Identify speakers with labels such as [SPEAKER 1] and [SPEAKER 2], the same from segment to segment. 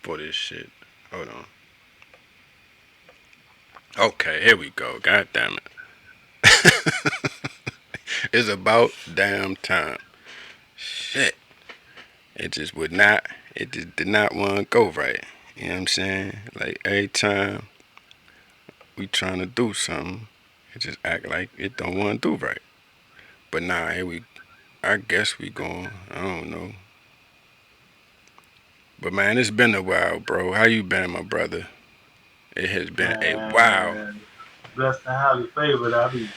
[SPEAKER 1] for this shit. Hold on. Okay, here we go. God damn it. It's about damn time. Shit. It just would not, it just did not want to go right. You know what I'm saying? Like every time we trying to do something, it just act like it don't want to do right. But nah, here we, I guess we going, I don't know. But man, it's been a while, bro. How you been, my brother? It has been a while.
[SPEAKER 2] Man, blessed and highly favored. I be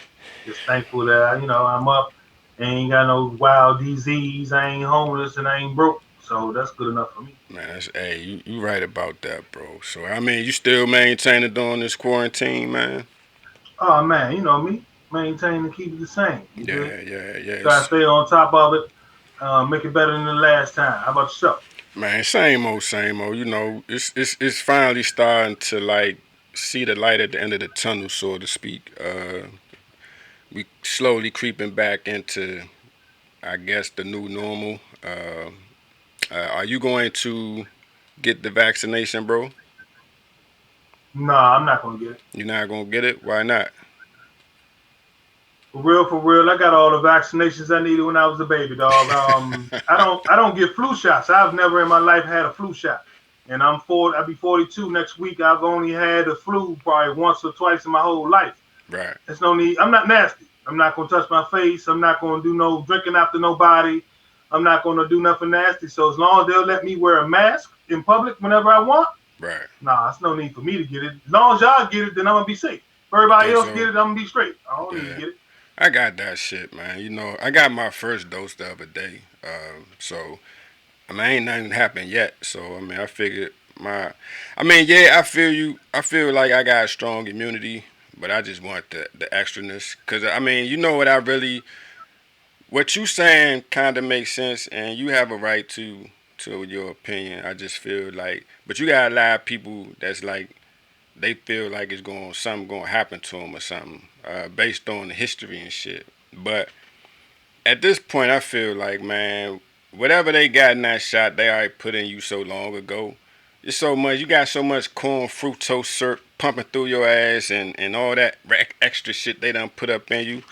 [SPEAKER 2] just thankful that I'm up, ain't got no wild disease, I ain't homeless, and I ain't broke. So that's good enough for me.
[SPEAKER 1] Man, that's, hey, you right about that, bro. So I mean, you still maintaining during this quarantine, man?
[SPEAKER 2] Oh man, you know me, maintain and keep it the same. You dig?
[SPEAKER 1] Yeah, yeah, yeah.
[SPEAKER 2] Try to stay on top of it, make it better than the last time. How about yourself?
[SPEAKER 1] Man, same old, same old. You know, it's finally starting to like see the light at the end of the tunnel, so to speak. We slowly creeping back into, I guess, the new normal. Are you going to get the vaccination, bro?
[SPEAKER 2] Nah, I'm not gonna get it.
[SPEAKER 1] You're not gonna get it? Why not?
[SPEAKER 2] For real. I got all the vaccinations I needed when I was a baby, dog. I don't get flu shots. I've never in my life had a flu shot, and I'm 40. I'll be 42 next week. I've only had the flu probably once or twice in my whole life.
[SPEAKER 1] Right.
[SPEAKER 2] There's no need. I'm not nasty. I'm not gonna touch my face. I'm not gonna do no drinking after nobody. I'm not gonna do nothing nasty. So as long as they'll let me wear a mask in public whenever I want,
[SPEAKER 1] Right.
[SPEAKER 2] nah, it's no need for me to get it. As long as y'all get it, then I'm gonna be safe. If
[SPEAKER 1] You
[SPEAKER 2] everybody
[SPEAKER 1] think
[SPEAKER 2] else get
[SPEAKER 1] so?
[SPEAKER 2] it, I'm gonna be straight. I don't need to
[SPEAKER 1] Yeah.
[SPEAKER 2] get it.
[SPEAKER 1] I got that shit, man. You know, I got my first dose the other day. So I mean, ain't nothing happened yet. So I mean, I figured my, I mean, yeah, I feel you. I feel like I got a strong immunity, but I just want the extraness. Cause I mean, you know what I really, what you saying kind of makes sense, and you have a right to your opinion. I just feel like, but you got a lot of people that's like they feel like it's going something going to happen to them or something based on the history and shit. But at this point, I feel like, man, whatever they got in that shot, they already put in you so long ago. It's so much. You got so much corn fructose syrup pumping through your ass and all that extra shit they done put up in you.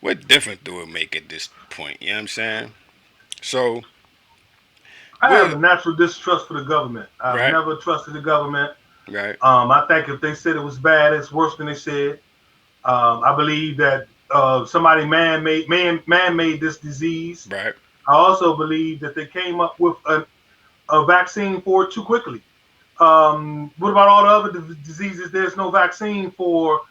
[SPEAKER 1] What difference do it make at this point? You know what I'm saying? So,
[SPEAKER 2] I have
[SPEAKER 1] we're,
[SPEAKER 2] a natural distrust for the government. I've
[SPEAKER 1] right,
[SPEAKER 2] never trusted the government.
[SPEAKER 1] right,
[SPEAKER 2] I think if they said it was bad, it's worse than they said. I believe that somebody man made this disease.
[SPEAKER 1] right.
[SPEAKER 2] I also believe that they came up with a vaccine for it too quickly. What about all the other diseases there's no vaccine for?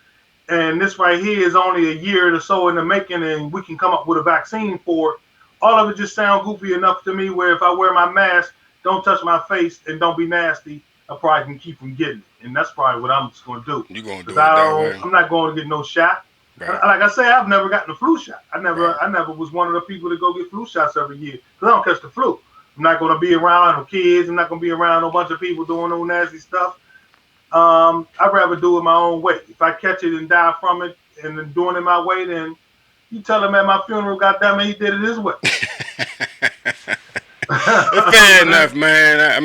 [SPEAKER 2] And this right here is only a year or so in the making, and we can come up with a vaccine for it. All of it just sound goofy enough to me. Where if I wear my mask, don't touch my face, and don't be nasty, I probably can keep from getting it. And that's probably what I'm just gonna do.
[SPEAKER 1] You gonna
[SPEAKER 2] Cause
[SPEAKER 1] do it that way?
[SPEAKER 2] I'm not going to get no shot.
[SPEAKER 1] Right,
[SPEAKER 2] Like I say, I've never gotten a flu shot.
[SPEAKER 1] right.
[SPEAKER 2] I never was one of the people that go get flu shots every year. Cause I don't catch the flu. I'm not gonna be around no kids. I'm not gonna be around a bunch of people doing no nasty stuff. I'd rather do it my own way. If I catch it and die from it and then doing it my way, then you tell him at my funeral, goddamn it, he did it his way.
[SPEAKER 1] Fair
[SPEAKER 2] But
[SPEAKER 1] enough, man. I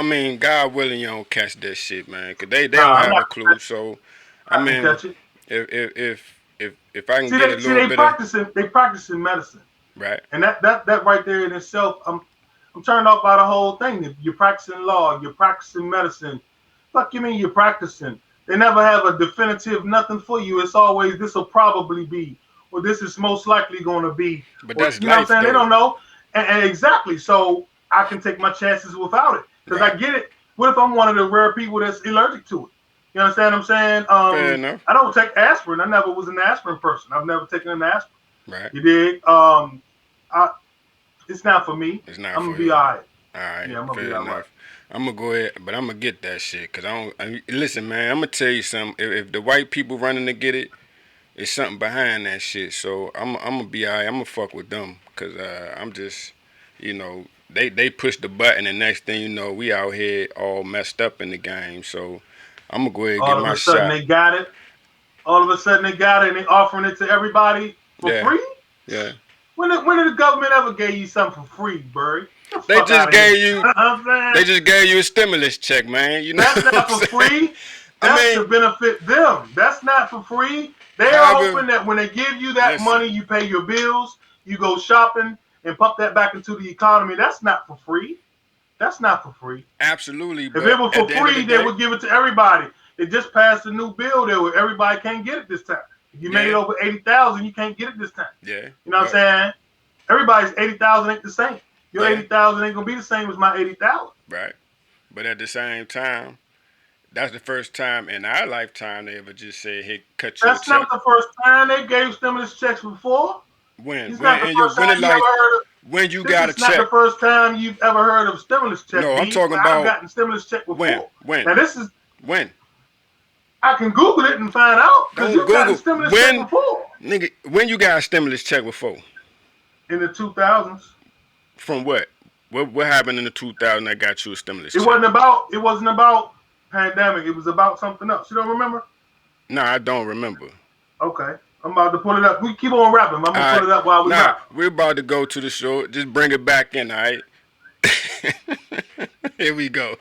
[SPEAKER 1] mean, God willing, you don't catch that shit, man. Cause they don't
[SPEAKER 2] nah, I'm
[SPEAKER 1] have
[SPEAKER 2] not
[SPEAKER 1] a clue. So, I
[SPEAKER 2] not gonna
[SPEAKER 1] mean,
[SPEAKER 2] catch it.
[SPEAKER 1] if I can
[SPEAKER 2] See,
[SPEAKER 1] get a little
[SPEAKER 2] they
[SPEAKER 1] bit of
[SPEAKER 2] practicing medicine,
[SPEAKER 1] right,
[SPEAKER 2] and that right there in itself, I'm turned off by the whole thing. You're practicing law, you're practicing medicine. Fuck you mean you're practicing? They never have a definitive nothing for you. It's always this will probably be, or this is most likely going to be,
[SPEAKER 1] but
[SPEAKER 2] or
[SPEAKER 1] that's
[SPEAKER 2] you know what I'm
[SPEAKER 1] life
[SPEAKER 2] saying? They
[SPEAKER 1] though,
[SPEAKER 2] don't know, and exactly. So I can take my chances without it because
[SPEAKER 1] right?
[SPEAKER 2] I get it. What if I'm one of the rare people that's allergic to it? You understand what I'm saying?
[SPEAKER 1] Fair enough,
[SPEAKER 2] I don't take aspirin. I never was an aspirin person. I've never taken an aspirin.
[SPEAKER 1] right?
[SPEAKER 2] You dig? I, it's not for me.
[SPEAKER 1] It's not
[SPEAKER 2] I'm gonna
[SPEAKER 1] for
[SPEAKER 2] be
[SPEAKER 1] you.
[SPEAKER 2] all right.
[SPEAKER 1] All right,
[SPEAKER 2] Yeah, I'm gonna be
[SPEAKER 1] fair
[SPEAKER 2] all right.
[SPEAKER 1] enough. I'm gonna go ahead, but I'm gonna get that shit. Cause I don't. Listen, man. I'm gonna tell you something. If the white people running to get it, it's something behind that shit. So I'm gonna be alright. I'm gonna fuck with them. Cause I'm just, you know, they push the button, and next thing you know, we out here all messed up in the game. So I'm gonna go ahead and get
[SPEAKER 2] All of
[SPEAKER 1] my
[SPEAKER 2] a sudden
[SPEAKER 1] shot.
[SPEAKER 2] they got it. All of a sudden they got it and they offering it to everybody for
[SPEAKER 1] Yeah,
[SPEAKER 2] free.
[SPEAKER 1] yeah.
[SPEAKER 2] When did the government ever gave you something for free, Burry? The
[SPEAKER 1] They
[SPEAKER 2] fuck
[SPEAKER 1] just
[SPEAKER 2] out of here.
[SPEAKER 1] gave
[SPEAKER 2] You
[SPEAKER 1] you
[SPEAKER 2] know what I'm
[SPEAKER 1] they
[SPEAKER 2] saying?
[SPEAKER 1] just gave you a stimulus check, man. You know
[SPEAKER 2] That's
[SPEAKER 1] what I'm
[SPEAKER 2] not for
[SPEAKER 1] saying?
[SPEAKER 2] free.
[SPEAKER 1] I
[SPEAKER 2] That's
[SPEAKER 1] mean,
[SPEAKER 2] to benefit them. That's not for free. They are
[SPEAKER 1] however,
[SPEAKER 2] hoping that when they give you that
[SPEAKER 1] listen,
[SPEAKER 2] money, you pay your bills, you go shopping, and pump that back into the economy. That's not for free. That's not for free.
[SPEAKER 1] absolutely,
[SPEAKER 2] If it
[SPEAKER 1] but
[SPEAKER 2] was
[SPEAKER 1] at
[SPEAKER 2] for
[SPEAKER 1] the end of the
[SPEAKER 2] free, they
[SPEAKER 1] day,
[SPEAKER 2] would give it to everybody. They just passed a new bill there where everybody can't get it this time. If you made
[SPEAKER 1] yeah,
[SPEAKER 2] over 80,000, you can't get it this time.
[SPEAKER 1] yeah,
[SPEAKER 2] You know what I'm
[SPEAKER 1] but
[SPEAKER 2] saying? Everybody's 80,000 ain't the same. Your
[SPEAKER 1] yeah,
[SPEAKER 2] 80,000 ain't gonna be the same as my 80,000.
[SPEAKER 1] right. But at the same time, that's the first time in our lifetime they ever just said, "Hey, cut you a
[SPEAKER 2] That's not
[SPEAKER 1] check."
[SPEAKER 2] the first time they gave stimulus checks before.
[SPEAKER 1] When,
[SPEAKER 2] It's not the
[SPEAKER 1] when in your
[SPEAKER 2] first
[SPEAKER 1] when it
[SPEAKER 2] time you
[SPEAKER 1] like
[SPEAKER 2] ever heard of.
[SPEAKER 1] when you
[SPEAKER 2] This
[SPEAKER 1] got a
[SPEAKER 2] is not the
[SPEAKER 1] check.
[SPEAKER 2] first time you've ever heard of stimulus check,
[SPEAKER 1] No, I'm
[SPEAKER 2] B.
[SPEAKER 1] talking
[SPEAKER 2] I've
[SPEAKER 1] about
[SPEAKER 2] gotten stimulus check
[SPEAKER 1] when,
[SPEAKER 2] before.
[SPEAKER 1] when,
[SPEAKER 2] Now this is
[SPEAKER 1] when.
[SPEAKER 2] I can Google it and find out because
[SPEAKER 1] Don't
[SPEAKER 2] you've gotten
[SPEAKER 1] Google
[SPEAKER 2] stimulus check
[SPEAKER 1] when,
[SPEAKER 2] before
[SPEAKER 1] nigga. When you got a stimulus check before?
[SPEAKER 2] in the 2000s.
[SPEAKER 1] From what? What happened in the 2000 that got you a stimulus
[SPEAKER 2] It
[SPEAKER 1] check?
[SPEAKER 2] wasn't about it wasn't about pandemic. It was about something else. You don't remember?
[SPEAKER 1] No, I don't remember.
[SPEAKER 2] Okay, I'm about to pull it up. We keep on rapping. I'm
[SPEAKER 1] All
[SPEAKER 2] gonna
[SPEAKER 1] right,
[SPEAKER 2] pull it up while we
[SPEAKER 1] now
[SPEAKER 2] rap.
[SPEAKER 1] we're about to go to the show. Just bring it back in, all right? Here we go.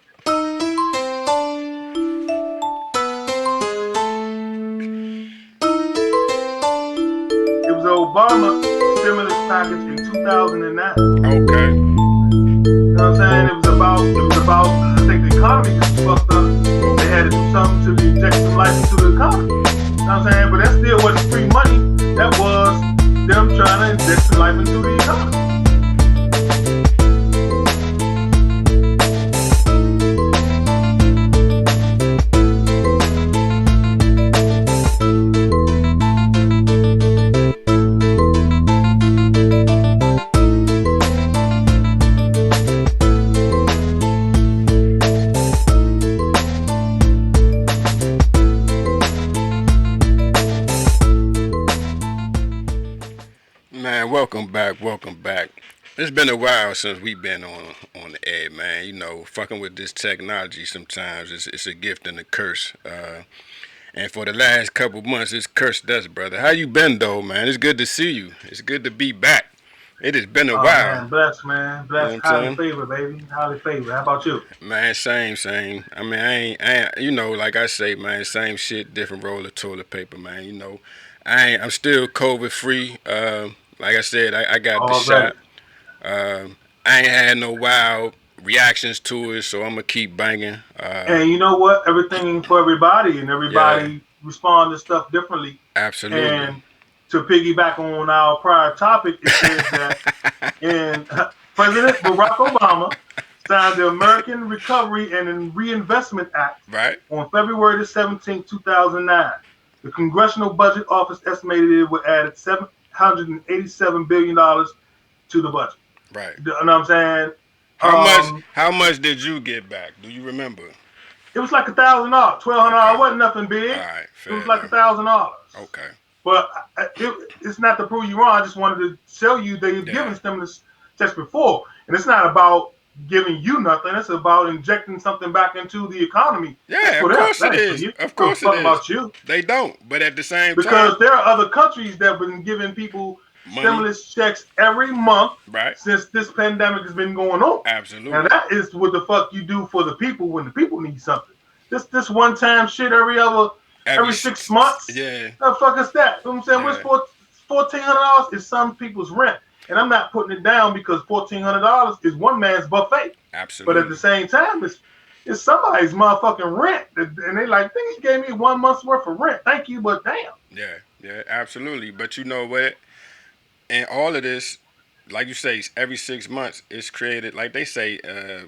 [SPEAKER 2] It was the Obama stimulus package in 2009.
[SPEAKER 1] Okay,
[SPEAKER 2] You know what I'm saying? It was about I think the economy just was fucked up. They had to do something to inject some life into the economy. You know what I'm saying? But that still wasn't free money. That was them trying to inject some life into the economy.
[SPEAKER 1] man. Welcome back. Welcome back. It's been a while since we've been on the air, man. You know, fucking with this technology sometimes it's a gift and a curse. And for the last couple months, it's cursed us, brother. How you been though, man? It's good to see you. It's good to be back. It has been a
[SPEAKER 2] Oh
[SPEAKER 1] while.
[SPEAKER 2] man, blessed man,
[SPEAKER 1] You know what
[SPEAKER 2] blessed,
[SPEAKER 1] I'm
[SPEAKER 2] highly
[SPEAKER 1] saying?
[SPEAKER 2] favored, baby, highly favored. How about you?
[SPEAKER 1] Man, same. I mean, you know, like I say, man, same shit, different roll of toilet paper, man. You know, I'm still COVID free. Like I said, I got the
[SPEAKER 2] All day.
[SPEAKER 1] shot. I ain't had no wild reactions to it, so I'm gonna keep banging.
[SPEAKER 2] And you know what? Everything ain't for everybody, and
[SPEAKER 1] Yeah,
[SPEAKER 2] everybody respond to stuff differently.
[SPEAKER 1] absolutely.
[SPEAKER 2] And to piggyback on our prior topic, it says that in President Barack Obama signed the American Recovery and Reinvestment Act
[SPEAKER 1] Right,
[SPEAKER 2] on February the 17th, 2009. The Congressional Budget Office estimated it would add $787 billion to the budget.
[SPEAKER 1] right.
[SPEAKER 2] You know what I'm saying?
[SPEAKER 1] How much?
[SPEAKER 2] Um,
[SPEAKER 1] How much did you get back? Do you remember?
[SPEAKER 2] it was like $1,000, $1,200.
[SPEAKER 1] Okay.
[SPEAKER 2] It wasn't nothing
[SPEAKER 1] All
[SPEAKER 2] big.
[SPEAKER 1] right.
[SPEAKER 2] It was
[SPEAKER 1] Fair
[SPEAKER 2] like
[SPEAKER 1] enough.
[SPEAKER 2] $1,000.
[SPEAKER 1] Okay.
[SPEAKER 2] But it's not to prove you wrong. I just wanted to show you they've
[SPEAKER 1] Yeah.
[SPEAKER 2] given stimulus checks before, and it's not about giving you nothing. It's about injecting something back into the economy. That's
[SPEAKER 1] Yeah.
[SPEAKER 2] for
[SPEAKER 1] Of
[SPEAKER 2] them.
[SPEAKER 1] course
[SPEAKER 2] That
[SPEAKER 1] it
[SPEAKER 2] ain't for
[SPEAKER 1] is.
[SPEAKER 2] you.
[SPEAKER 1] Of
[SPEAKER 2] Give a
[SPEAKER 1] course it
[SPEAKER 2] fuck
[SPEAKER 1] is.
[SPEAKER 2] about you.
[SPEAKER 1] They don't. But at the same time,
[SPEAKER 2] Because there are other countries that have been giving people
[SPEAKER 1] money.
[SPEAKER 2] stimulus checks every month
[SPEAKER 1] Right.
[SPEAKER 2] since this pandemic has been going on. Now
[SPEAKER 1] Absolutely.
[SPEAKER 2] that is what the fuck you do for the people when the people need something. This one time shit every 6 months.
[SPEAKER 1] Yeah.
[SPEAKER 2] The fuck is that? You know what I'm saying? What's
[SPEAKER 1] Yeah.
[SPEAKER 2] $1,400 is some people's rent. And I'm not putting it down because $1,400 is one man's buffet. But at the
[SPEAKER 1] Absolutely.
[SPEAKER 2] same time, it's somebody's motherfucking rent. And they like, think he gave me 1 month's worth of rent. Thank you, but damn.
[SPEAKER 1] Yeah. Yeah. Absolutely. But you know what? And all of this, like you say, every 6 months, it's created. Like they say,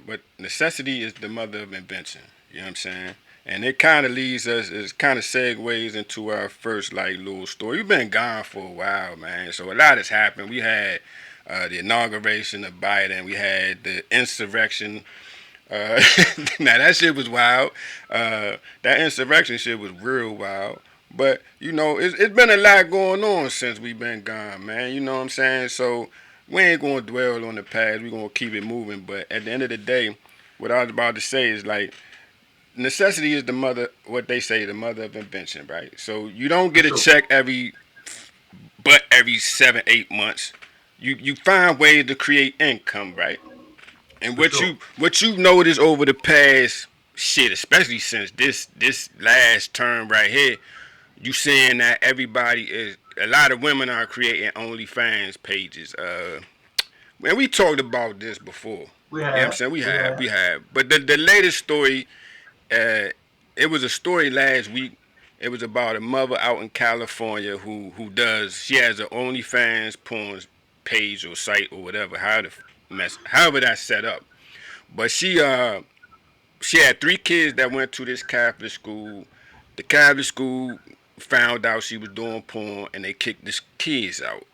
[SPEAKER 1] but necessity is the mother of invention. You know what I'm saying? And it kind of leads us, it kind of segues into our first like little story. We've been gone for a while, man. So a lot has happened. We had the inauguration of Biden. We had the insurrection. Now that shit was wild. That insurrection shit was real wild. But you know, it's been a lot going on since we've been gone, man. You know what I'm saying? So we ain't gonna dwell on the past. We gonna keep it moving. But at the end of the day, what I was about to say is like necessity is the mother. What they say, the mother of invention, right? So you don't
[SPEAKER 2] For
[SPEAKER 1] get a
[SPEAKER 2] sure.
[SPEAKER 1] check every 7 8 months. You find ways to create income, right? And
[SPEAKER 2] for sure.
[SPEAKER 1] what you noticed over the past shit, especially since this last term right here, you seeing that everybody is a lot of women are creating OnlyFans pages. Man, we talked about this before.
[SPEAKER 2] We
[SPEAKER 1] You know what I'm
[SPEAKER 2] have,
[SPEAKER 1] saying?
[SPEAKER 2] we
[SPEAKER 1] We
[SPEAKER 2] have.
[SPEAKER 1] have. But the latest story, uh, it was a story last week. It was about a mother out in California who does she has an OnlyFans porn page or site or whatever, however that's set up. But she had three kids that went to this Catholic school. The Catholic school found out she was doing porn, and they kicked the kids out.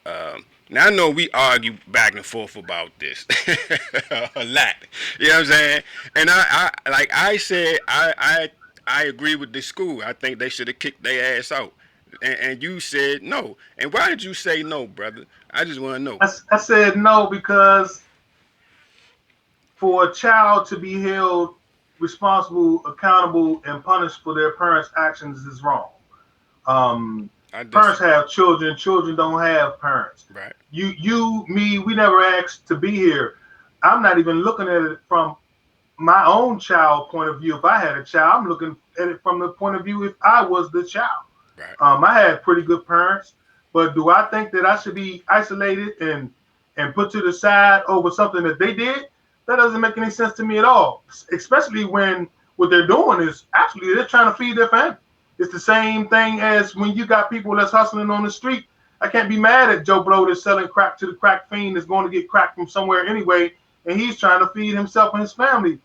[SPEAKER 1] Now I know we argue back and forth about this a lot. You know what I'm saying? And I like I said, I agree with the school. I think they should have kicked their ass out. And you said no. And why did you say no, brother? I just want to know.
[SPEAKER 2] I said no because for a child to be held responsible, accountable, and punished for their parents' actions is wrong.
[SPEAKER 1] I
[SPEAKER 2] Parents
[SPEAKER 1] disagree.
[SPEAKER 2] have children. Children don't have parents.
[SPEAKER 1] Right.
[SPEAKER 2] Me. We never asked to be here. I'm not even looking at it from my own child point of view. If I had a child, I'm looking at it from the point of view if I was the child.
[SPEAKER 1] Right.
[SPEAKER 2] I had pretty good parents, but do I think that I should be isolated and put to the side over something that they did? That doesn't make any sense to me at all. Especially when what they're doing is actually they're trying to feed their family. It's the same thing as when you got people that's hustling on the street. I can't be mad at Joe Blow that's selling crack to the crack fiend that's going to get crack from somewhere anyway, and he's trying to feed himself and his family.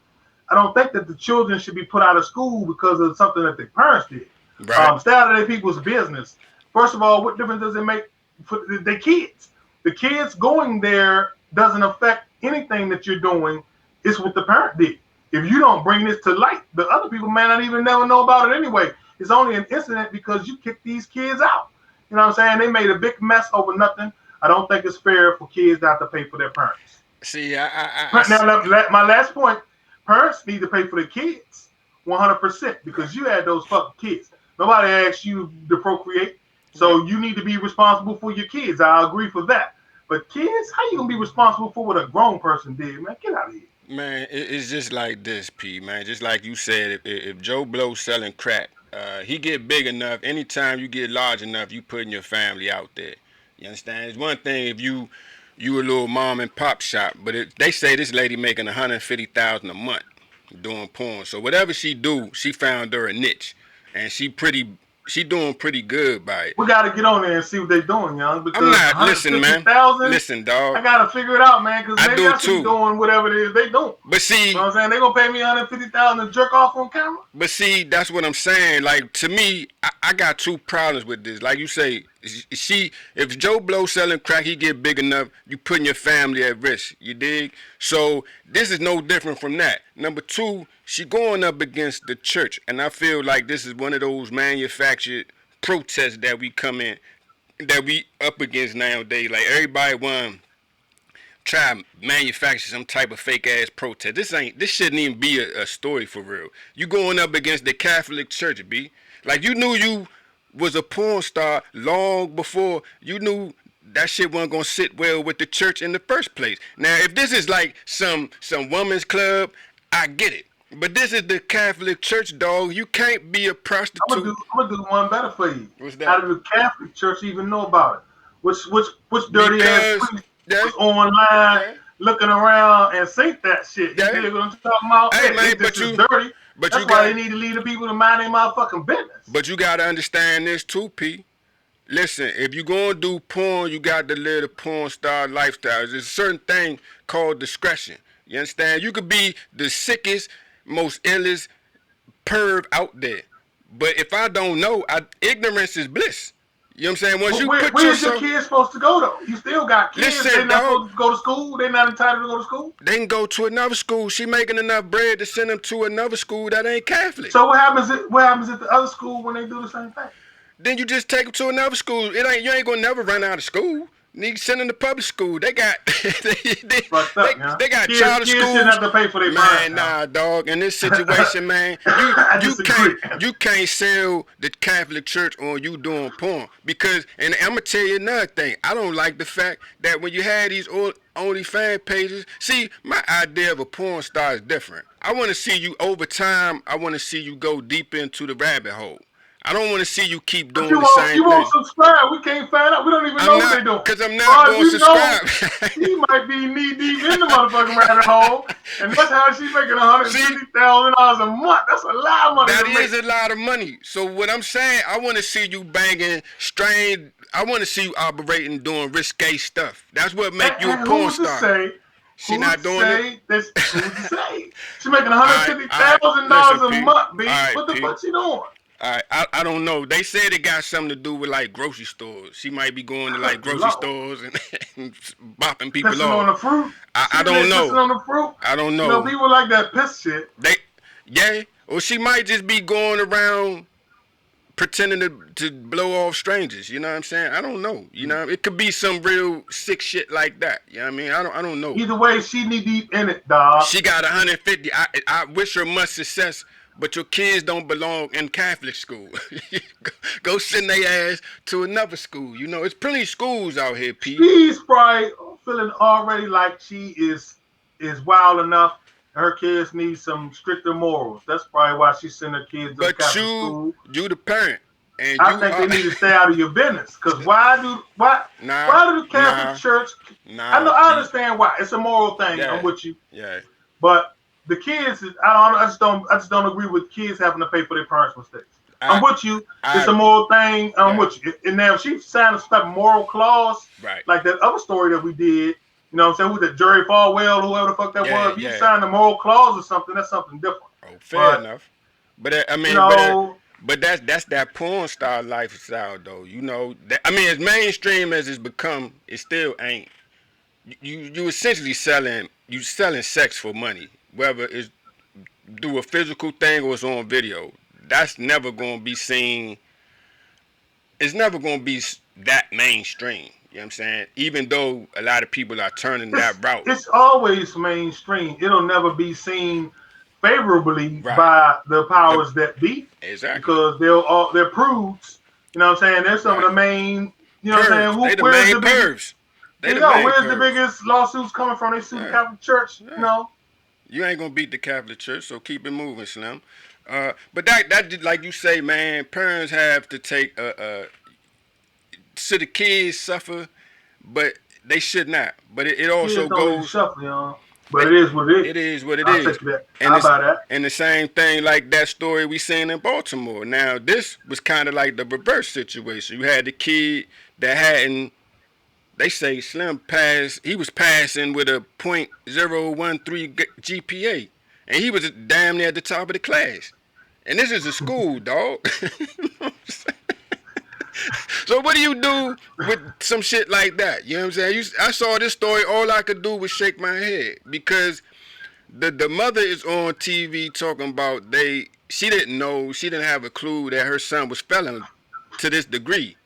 [SPEAKER 2] I don't think that the children should be put out of school because of something that their parents did.
[SPEAKER 1] Right.
[SPEAKER 2] Stay out of their people's business. First of all, what difference does it make for the kids? The kids going there doesn't affect anything that you're doing. It's what the parent did. If you don't bring this to light, the other people may not even never know about it anyway. It's only an incident because you kicked these kids out. You know what I'm saying? They made a big mess over nothing. I don't think it's fair for kids to have to pay for their parents.
[SPEAKER 1] See,
[SPEAKER 2] Now, my last point: parents need to pay for their kids 100%
[SPEAKER 1] right.
[SPEAKER 2] because you had those fucking kids. Nobody asked you to procreate,
[SPEAKER 1] Right.
[SPEAKER 2] so you need to be responsible for your kids. I agree for that. But kids, how you gonna be responsible for what a grown person did, man? Get out of here.
[SPEAKER 1] Man, it's just like this, P. Man, just like you said, if Joe Blow selling crack, he get big enough. Anytime you get large enough, you putting your family out there. You understand? It's one thing if you a little mom and pop shop, but they say this lady making 150,000 a month doing porn. So whatever she do, she found her a niche, and she doing pretty good by it.
[SPEAKER 2] We got to get on there and see what they're doing, young,
[SPEAKER 1] I'm
[SPEAKER 2] because
[SPEAKER 1] not listen, man.
[SPEAKER 2] 150,000,
[SPEAKER 1] Listen, dog.
[SPEAKER 2] I got to figure it out, man, because
[SPEAKER 1] I
[SPEAKER 2] maybe
[SPEAKER 1] do
[SPEAKER 2] I should be
[SPEAKER 1] too.
[SPEAKER 2] doing whatever it is they doing.
[SPEAKER 1] But
[SPEAKER 2] You know
[SPEAKER 1] see,
[SPEAKER 2] what I'm saying? They gonna pay me 150,000 to jerk off on camera?
[SPEAKER 1] That's what I'm saying. Like to me, I got two problems with this. Like you say, if Joe Blow selling crack, he get big enough, you putting your family at risk. You dig? So this is no different from that. Number two, she going up against the church, and I feel like this is one of those manufactured protests that we up against nowadays. Like everybody want try to manufacture some type of fake ass protest. This shouldn't even be a story for real. You going up against the Catholic Church, B. Like you knew you was a porn star long before you knew that shit wasn't gonna sit well with the church in the first place. Now if this is like some women's club, I get it. But this is the Catholic Church, dog. You can't be a prostitute.
[SPEAKER 2] I'm gonna do one better for you.
[SPEAKER 1] What's
[SPEAKER 2] How
[SPEAKER 1] that?
[SPEAKER 2] did the Catholic Church even know about it? Which dirty ass
[SPEAKER 1] Because
[SPEAKER 2] priest
[SPEAKER 1] yeah,
[SPEAKER 2] was online
[SPEAKER 1] yeah,
[SPEAKER 2] looking around and synced that shit? You
[SPEAKER 1] yeah.
[SPEAKER 2] dig what I'm talking about?
[SPEAKER 1] Hey
[SPEAKER 2] Yeah,
[SPEAKER 1] man,
[SPEAKER 2] they just is dirty.
[SPEAKER 1] but
[SPEAKER 2] That's
[SPEAKER 1] you
[SPEAKER 2] why
[SPEAKER 1] got
[SPEAKER 2] they need to leave the people to mind their motherfucking business.
[SPEAKER 1] but you gotta understand this too, P. Listen, if you gonna do porn, you got to live the porn star lifestyle. There's a certain thing called discretion. You understand? You could be the sickest, most illest perv out there. But if I don't know, ignorance is bliss. You know what I'm saying? Once
[SPEAKER 2] But
[SPEAKER 1] you put
[SPEAKER 2] where's your
[SPEAKER 1] yourself,
[SPEAKER 2] kids supposed to go though? You still got kids. They
[SPEAKER 1] listen,
[SPEAKER 2] not
[SPEAKER 1] dog,
[SPEAKER 2] supposed to go to school. They not entitled to go to school.
[SPEAKER 1] they can go to another school. She making enough bread to send them to another school that ain't Catholic.
[SPEAKER 2] So what happens at the other school when they do the same thing?
[SPEAKER 1] Then you just take them to another school. You ain't gonna never run out of school. Need to send them to public school. They got
[SPEAKER 2] Fucked up, yeah.
[SPEAKER 1] they got
[SPEAKER 2] Kids,
[SPEAKER 1] charter
[SPEAKER 2] kids shouldn't
[SPEAKER 1] schools.
[SPEAKER 2] have to pay for their parents,
[SPEAKER 1] Man,
[SPEAKER 2] yeah.
[SPEAKER 1] nah, dog. In this situation, man,
[SPEAKER 2] I disagree.
[SPEAKER 1] you can't sell the Catholic Church on you doing porn because, and I'm gonna tell you another thing. I don't like the fact that when you had these only fan pages. See, my idea of a porn star is different. I want to see you over time. I want to see you go deep into the rabbit hole. I don't want to see you keep
[SPEAKER 2] But
[SPEAKER 1] doing the same
[SPEAKER 2] you won't
[SPEAKER 1] thing.
[SPEAKER 2] subscribe. We can't find out. We don't even
[SPEAKER 1] I'm
[SPEAKER 2] know what
[SPEAKER 1] not,
[SPEAKER 2] they're doing.
[SPEAKER 1] cause I'm not
[SPEAKER 2] Well,
[SPEAKER 1] going to
[SPEAKER 2] you know,
[SPEAKER 1] subscribe.
[SPEAKER 2] she might be knee deep in the motherfucking rabbit hole, and that's how she's making
[SPEAKER 1] See,
[SPEAKER 2] $150,000 a month. That's a lot of money
[SPEAKER 1] that
[SPEAKER 2] to make.
[SPEAKER 1] is a lot of money. So what I'm saying, I want to see you banging, strained. I want to see you operating, doing risque stuff. That's what make you a
[SPEAKER 2] And
[SPEAKER 1] porn star. She
[SPEAKER 2] who's
[SPEAKER 1] not
[SPEAKER 2] to
[SPEAKER 1] doing it.
[SPEAKER 2] say that's who's to say? She's making
[SPEAKER 1] All
[SPEAKER 2] hundred
[SPEAKER 1] right,
[SPEAKER 2] fifty
[SPEAKER 1] all right.
[SPEAKER 2] thousand
[SPEAKER 1] Listen,
[SPEAKER 2] dollars a
[SPEAKER 1] P.
[SPEAKER 2] month,
[SPEAKER 1] All
[SPEAKER 2] B.
[SPEAKER 1] right,
[SPEAKER 2] What the
[SPEAKER 1] P.
[SPEAKER 2] fuck she doing?
[SPEAKER 1] Alright, I don't know. They said it got something to do with like grocery stores. She might be going to like
[SPEAKER 2] Good
[SPEAKER 1] grocery
[SPEAKER 2] Lord.
[SPEAKER 1] stores and bopping people
[SPEAKER 2] Pissing
[SPEAKER 1] off.
[SPEAKER 2] on the fruit. She
[SPEAKER 1] I
[SPEAKER 2] in
[SPEAKER 1] don't
[SPEAKER 2] there pissing
[SPEAKER 1] know.
[SPEAKER 2] on the fruit.
[SPEAKER 1] I don't
[SPEAKER 2] You know,
[SPEAKER 1] know.
[SPEAKER 2] people like that piss shit.
[SPEAKER 1] They, yeah, or she might just be going around pretending to blow off strangers. You know what I'm saying? I don't know. You know, it could be some real sick shit like that. You know what I mean? I don't know.
[SPEAKER 2] Either way, she knee deep in it, dog.
[SPEAKER 1] She got 150. I wish her much success, but your kids don't belong in Catholic school. Go send their ass to another school. You know, it's plenty of schools out here, P.
[SPEAKER 2] She's probably feeling already like she is wild enough. Her kids need some stricter morals. That's probably why she sent her kids to the
[SPEAKER 1] But
[SPEAKER 2] Catholic school.
[SPEAKER 1] you the parent, and
[SPEAKER 2] I
[SPEAKER 1] you
[SPEAKER 2] think
[SPEAKER 1] are
[SPEAKER 2] they need to stay out of your business. Cause
[SPEAKER 1] nah,
[SPEAKER 2] why do the Catholic
[SPEAKER 1] nah,
[SPEAKER 2] Church? I
[SPEAKER 1] nah,
[SPEAKER 2] know I
[SPEAKER 1] P.
[SPEAKER 2] understand why. It's a moral thing. I'm
[SPEAKER 1] Yeah,
[SPEAKER 2] with you.
[SPEAKER 1] yeah.
[SPEAKER 2] But the kids, I just don't agree with kids having to pay for their parents' mistakes. I'm
[SPEAKER 1] I,
[SPEAKER 2] with you. It's
[SPEAKER 1] I,
[SPEAKER 2] a moral thing. I'm
[SPEAKER 1] yeah,
[SPEAKER 2] with you. And now if she signed a stuff moral clause,
[SPEAKER 1] right.
[SPEAKER 2] like that other story that we did, you know what I'm saying, with the Jerry Falwell, whoever the fuck that
[SPEAKER 1] Yeah,
[SPEAKER 2] was, if you
[SPEAKER 1] yeah.
[SPEAKER 2] signed a moral clause or something, that's something different.
[SPEAKER 1] Oh, fair
[SPEAKER 2] But,
[SPEAKER 1] enough. But I
[SPEAKER 2] you
[SPEAKER 1] mean,
[SPEAKER 2] know,
[SPEAKER 1] but that's that porn star lifestyle, though. You know, I mean, as mainstream as it's become, it still ain't. You essentially selling sex for money, whether it's do a physical thing or it's on video. That's never gonna be seen. It's never gonna be that mainstream. You know what I'm saying? Even though a lot of people are turning
[SPEAKER 2] it's
[SPEAKER 1] that route.
[SPEAKER 2] it's always mainstream. It'll never be seen favorably
[SPEAKER 1] Right.
[SPEAKER 2] by the
[SPEAKER 1] The
[SPEAKER 2] powers that be
[SPEAKER 1] exactly.
[SPEAKER 2] because they're prudes. You know what I'm saying? They're some of
[SPEAKER 1] Right.
[SPEAKER 2] the main. You know what I'm saying?
[SPEAKER 1] Pervs. They the
[SPEAKER 2] Where's
[SPEAKER 1] main
[SPEAKER 2] the biggest?
[SPEAKER 1] pervs. They
[SPEAKER 2] There you
[SPEAKER 1] the
[SPEAKER 2] go.
[SPEAKER 1] main
[SPEAKER 2] Where's the
[SPEAKER 1] pervs.
[SPEAKER 2] biggest lawsuits coming from? They sue the
[SPEAKER 1] Yeah.
[SPEAKER 2] Catholic Church. You
[SPEAKER 1] Yeah.
[SPEAKER 2] know.
[SPEAKER 1] You ain't gonna beat the Catholic Church, so keep it moving, Slim. But that like you say, man, parents have to take so the kids suffer, but they should not. But it
[SPEAKER 2] Kids
[SPEAKER 1] also
[SPEAKER 2] don't need to
[SPEAKER 1] goes.
[SPEAKER 2] shuffle, y'all. But
[SPEAKER 1] They,
[SPEAKER 2] it is what it
[SPEAKER 1] it
[SPEAKER 2] is.
[SPEAKER 1] is what it
[SPEAKER 2] I'll
[SPEAKER 1] is,
[SPEAKER 2] take that.
[SPEAKER 1] and
[SPEAKER 2] I'll
[SPEAKER 1] it's
[SPEAKER 2] buy that.
[SPEAKER 1] and the same thing like that story we seen in Baltimore. Now this was kind of like the reverse situation. You had the kid that hadn't. They say Slim passed. He was passing with a .013 GPA, and he was damn near at the top of the class. And this is a school, dog. So what do you do with some shit like that? You know what I'm saying? I saw this story. All I could do was shake my head because the mother is on TV talking about she didn't know, she didn't have a clue that her son was failing to this degree,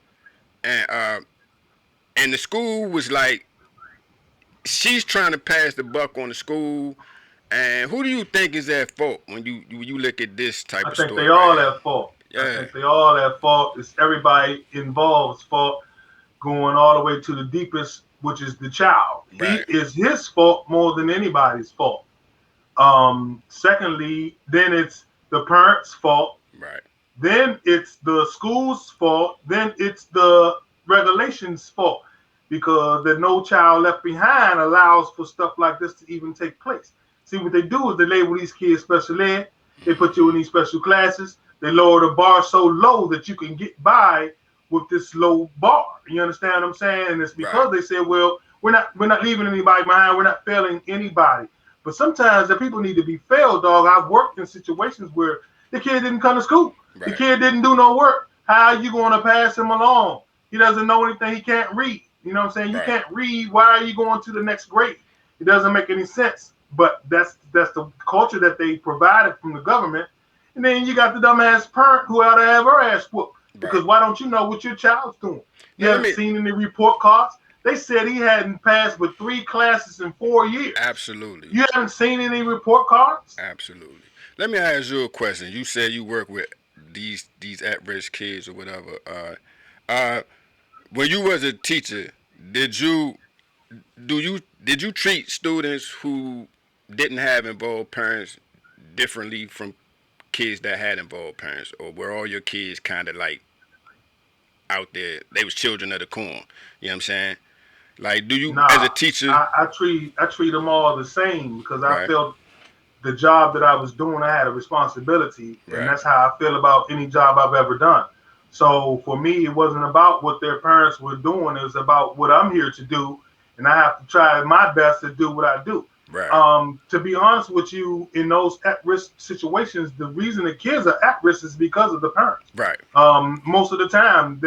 [SPEAKER 1] and and the school was like she's trying to pass the buck on the school. And who do you think is at fault when you look at this type
[SPEAKER 2] I
[SPEAKER 1] of
[SPEAKER 2] think they
[SPEAKER 1] story right
[SPEAKER 2] all
[SPEAKER 1] here?
[SPEAKER 2] at fault. I
[SPEAKER 1] Yeah,
[SPEAKER 2] think they all at fault. It's everybody involved's fault, going all the way to the deepest, which is the child. He
[SPEAKER 1] right,
[SPEAKER 2] is his fault more than anybody's fault. Secondly, then it's the parents' fault.
[SPEAKER 1] right,
[SPEAKER 2] Then it's the school's fault. Then it's the regulations' fault because the No Child Left Behind allows for stuff like this to even take place. See, what they do is they label these kids special ed. They put you in these special classes. They lower the bar so low that you can get by with this low bar. You understand what I'm saying? And it's
[SPEAKER 1] right,
[SPEAKER 2] because they say, well, we're not leaving anybody behind. We're not failing anybody. But sometimes the people need to be failed, dog. I've worked in situations where the kid didn't come to school. The
[SPEAKER 1] right,
[SPEAKER 2] kid didn't do no work. How are you going to pass him along? He doesn't know anything. He can't read. You know what I'm saying? You
[SPEAKER 1] right,
[SPEAKER 2] can't read. Why are you going to the next grade? It doesn't make any sense. But that's the culture that they provided from the government. And then you got the dumbass parent who ought to have her ass whooped.
[SPEAKER 1] right.
[SPEAKER 2] Because why don't you know what your child's doing? You
[SPEAKER 1] Now let
[SPEAKER 2] haven't
[SPEAKER 1] me
[SPEAKER 2] seen any report cards. They said he hadn't passed but 3 classes in 4 years.
[SPEAKER 1] Absolutely.
[SPEAKER 2] You haven't seen any report cards?
[SPEAKER 1] Absolutely. Let me ask you a question. You said you work with these at risk kids or whatever. Uh, when you was a teacher, did you did you treat students who didn't have involved parents differently from kids that had involved parents, or were all your kids kind of like out there? They was children of the corn. You know what I'm saying? Like, do you as a
[SPEAKER 2] Nah,
[SPEAKER 1] teacher?
[SPEAKER 2] I treat them all the same because I
[SPEAKER 1] Right,
[SPEAKER 2] felt the job that I was doing, I had a responsibility, and
[SPEAKER 1] right,
[SPEAKER 2] that's how I feel about any job I've ever done. So for me, it wasn't about what their parents were doing; it was about what I'm here to do, and I have to try my best to do what I do.
[SPEAKER 1] right,
[SPEAKER 2] To be honest with you, in those at-risk situations, the reason the kids are at risk is because of the parents.
[SPEAKER 1] right.
[SPEAKER 2] Most of the time,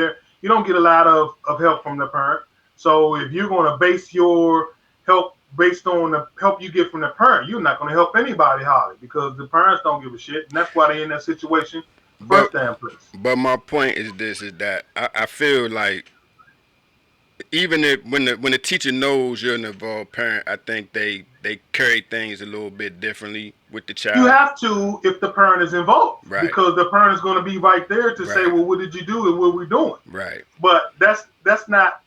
[SPEAKER 2] you don't get a lot of help from the parent. So if you're going to base your help based on the help you get from the parent, you're not going to help anybody hardly because the parents don't give a shit, and that's why they're in that situation in the
[SPEAKER 1] But
[SPEAKER 2] first damn place.
[SPEAKER 1] my point is this: is that I feel like even if when the teacher knows you're an involved parent, I think they carry things a little bit differently with the
[SPEAKER 2] You
[SPEAKER 1] child.
[SPEAKER 2] have to if the parent is involved
[SPEAKER 1] Right,
[SPEAKER 2] because the parent is going to be right there to say,
[SPEAKER 1] right,
[SPEAKER 2] well, what did you do and what are we doing?
[SPEAKER 1] right.
[SPEAKER 2] But that's not